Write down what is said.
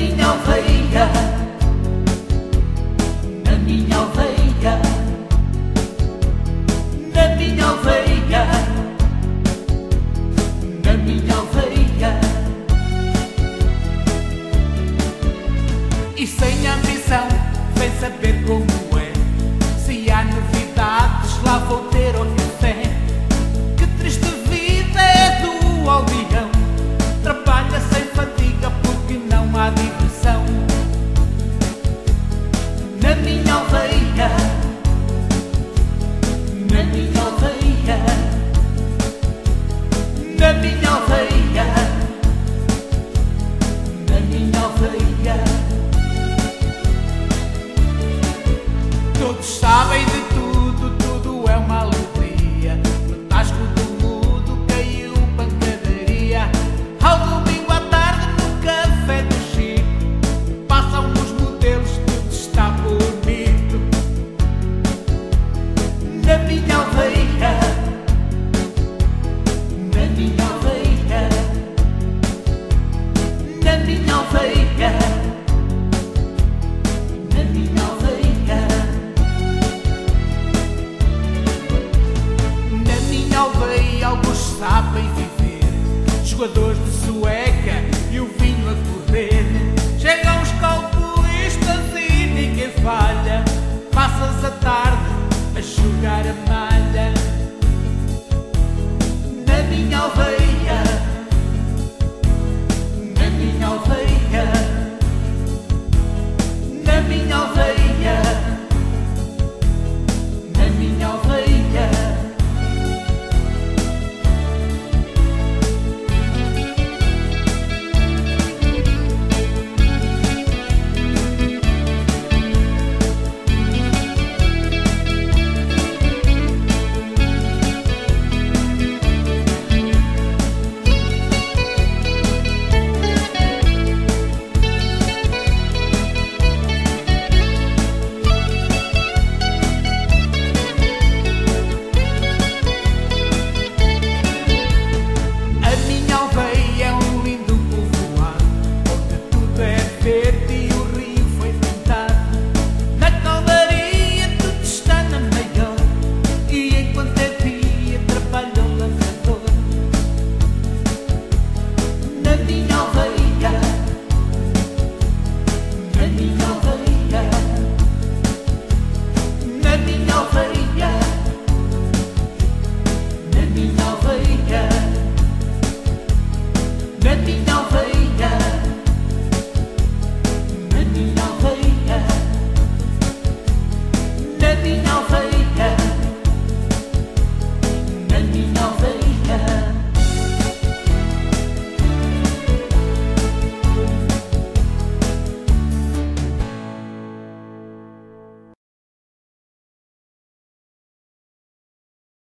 minha aldeia, na minha aldeia, na minha aldeia, na minha aldeia. E sem ambição, vem saber como é. Se há novidades, lá vou ter o café. Que triste vida é do aldeão, trabalha sem fadiga porque não há diversão. Na minha aldeia, na minha aldeia, na minha aldeia, na minha aldeia. Todos sabem de